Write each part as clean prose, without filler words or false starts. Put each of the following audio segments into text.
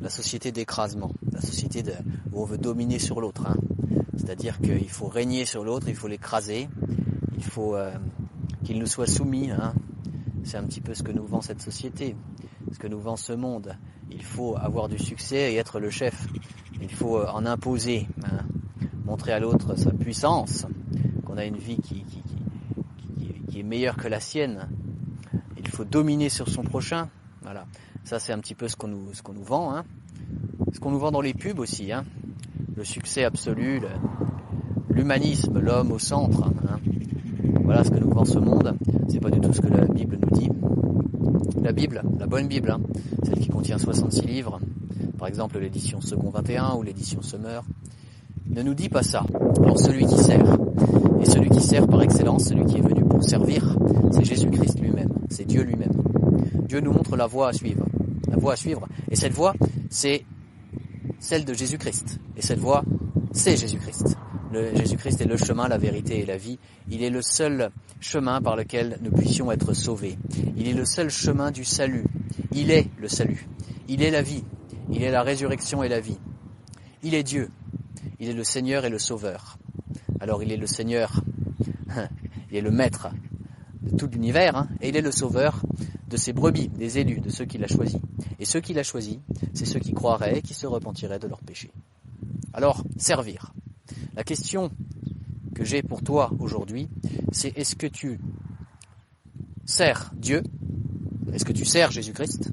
la société d'écrasement, la société où on veut dominer sur l'autre. C'est-à-dire qu'il faut régner sur l'autre, il faut l'écraser, il faut qu'il nous soit soumis. C'est un petit peu ce que nous vend cette société, ce que nous vend ce monde. Il faut avoir du succès et être le chef. Il faut en imposer, montrer à l'autre sa puissance, qu'on a une vie qui est meilleure que la sienne. Il faut dominer sur son prochain. Voilà. Ça, c'est un petit peu ce qu'on nous vend. Ce qu'on nous vend dans les pubs aussi. Le succès absolu, l'humanisme, l'homme au centre. Voilà ce que nous vend ce monde. C'est pas du tout ce que la Bible nous dit. La Bible, la bonne Bible, celle qui contient 66 livres, par exemple l'édition Second 21 ou l'édition Summer, ne nous dit pas ça. Alors celui qui sert, et celui qui sert par excellence, celui qui est venu pour servir, c'est Jésus-Christ lui-même, c'est Dieu lui-même. Dieu nous montre la voie à suivre. La voie à suivre. Et cette voie, c'est celle de Jésus-Christ. Et cette voie, c'est Jésus-Christ. Jésus-Christ est le chemin, la vérité et la vie. Il est le seul chemin par lequel nous puissions être sauvés. Il est le seul chemin du salut. Il est le salut. Il est la vie. Il est la résurrection et la vie. Il est Dieu. Il est le Seigneur et le Sauveur. Alors il est le Seigneur, il est le Maître de tout l'univers, et il est le Sauveur de ses brebis, des élus, de ceux qu'il a choisis. Et ceux qu'il a choisis, c'est ceux qui croiraient et qui se repentiraient de leurs péchés. Alors, servir. La question que j'ai pour toi aujourd'hui, c'est est-ce que tu sers Dieu? Est-ce que tu sers Jésus-Christ?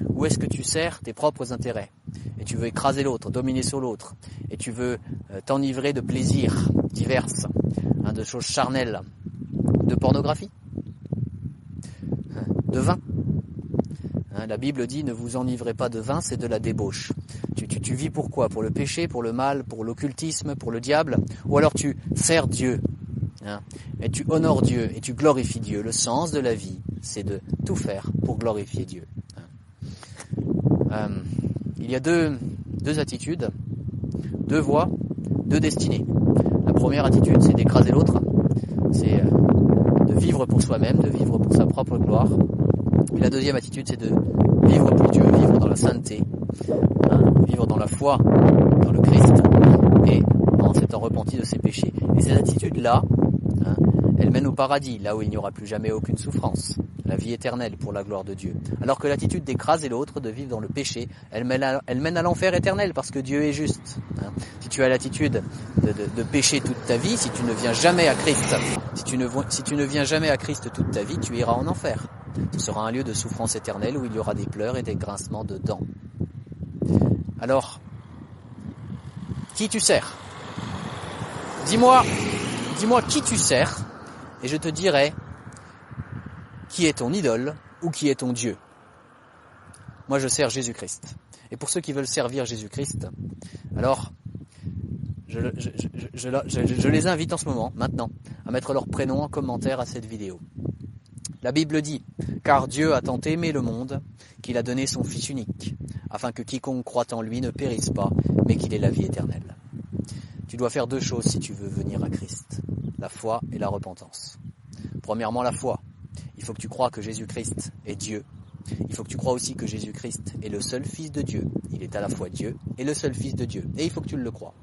Ou est-ce que tu sers tes propres intérêts? Et tu veux écraser l'autre, dominer sur l'autre, et tu veux t'enivrer de plaisirs divers, de choses charnelles, de pornographie, de vin. La Bible dit ne vous enivrez pas de vin, c'est de la débauche. Tu vis pour quoi? Pour le péché, pour le mal, pour l'occultisme, pour le diable? Ou alors tu sers Dieu, et tu honores Dieu, et tu glorifies Dieu. Le sens de la vie, c'est de tout faire pour glorifier Dieu. Il y a deux attitudes, deux voies, deux destinées. La première attitude, c'est d'écraser l'autre, c'est de vivre pour soi-même, de vivre pour sa propre gloire. Et la deuxième attitude, c'est de vivre pour Dieu, vivre dans la sainteté, vivre dans la foi, dans le Christ, et en s'étant repenti de ses péchés. Et ces attitudes-là, elles mènent au paradis, là où il n'y aura plus jamais aucune souffrance, la vie éternelle pour la gloire de Dieu. Alors que l'attitude d'écraser l'autre, de vivre dans le péché, elle mène à l'enfer éternel, parce que Dieu est juste. Si tu as l'attitude de pécher toute ta vie, si tu ne viens jamais à Christ, si tu ne viens jamais à Christ toute ta vie, tu iras en enfer. Ce sera un lieu de souffrance éternelle où il y aura des pleurs et des grincements de dents. Alors, qui tu sers? Dis-moi qui tu sers, et je te dirai qui est ton idole ou qui est ton Dieu. Moi, je sers Jésus-Christ. Et pour ceux qui veulent servir Jésus-Christ, alors, je les invite en ce moment, maintenant, à mettre leur prénom en commentaire à cette vidéo. La Bible dit « Car Dieu a tant aimé le monde qu'il a donné son Fils unique, afin que quiconque croit en lui ne périsse pas, mais qu'il ait la vie éternelle. » Tu dois faire deux choses si tu veux venir à Christ, la foi et la repentance. Premièrement, la foi. Il faut que tu crois que Jésus-Christ est Dieu. Il faut que tu crois aussi que Jésus-Christ est le seul Fils de Dieu. Il est à la fois Dieu et le seul Fils de Dieu. Et il faut que tu le crois.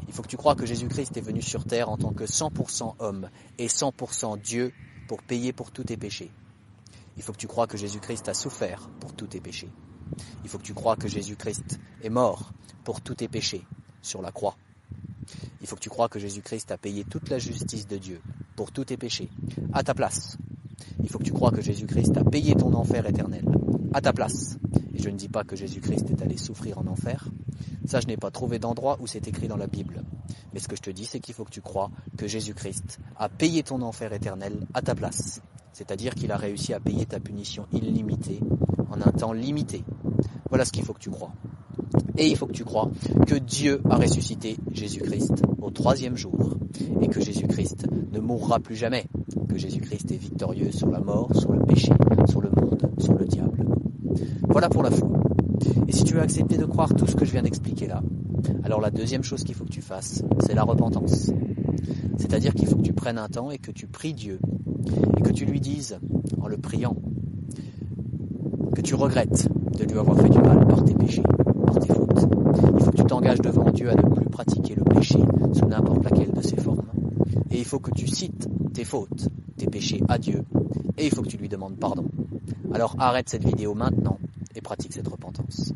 Il faut que tu crois que Jésus-Christ est venu sur terre en tant que 100% homme et 100% Dieu pour payer pour tous tes péchés. Il faut que tu crois que Jésus-Christ a souffert pour tous tes péchés. Il faut que tu crois que Jésus-Christ est mort pour tous tes péchés sur la croix. Il faut que tu crois que Jésus-Christ a payé toute la justice de Dieu pour tous tes péchés, à ta place. Il faut que tu crois que Jésus-Christ a payé ton enfer éternel, à ta place. Et je ne dis pas que Jésus-Christ est allé souffrir en enfer. Ça, je n'ai pas trouvé d'endroit où c'est écrit dans la Bible. Mais ce que je te dis, c'est qu'il faut que tu crois que Jésus-Christ a payé ton enfer éternel à ta place. C'est-à-dire qu'il a réussi à payer ta punition illimitée en un temps limité. Voilà ce qu'il faut que tu crois. Et il faut que tu crois que Dieu a ressuscité Jésus-Christ au 3e jour et que Jésus-Christ ne mourra plus jamais, que Jésus-Christ est victorieux sur la mort, sur le péché, sur le monde, sur le diable. Voilà pour la foi. Et si tu veux accepter de croire tout ce que je viens d'expliquer là, alors la deuxième chose qu'il faut que tu fasses, c'est la repentance. C'est-à-dire qu'il faut que tu prennes un temps et que tu pries Dieu et que tu lui dises, en le priant, que tu regrettes de lui avoir fait du mal par tes péchés. péché sous n'importe laquelle de ses formes. Et il faut que tu cites tes fautes, tes péchés à Dieu, et il faut que tu lui demandes pardon. Alors arrête cette vidéo maintenant et pratique cette repentance.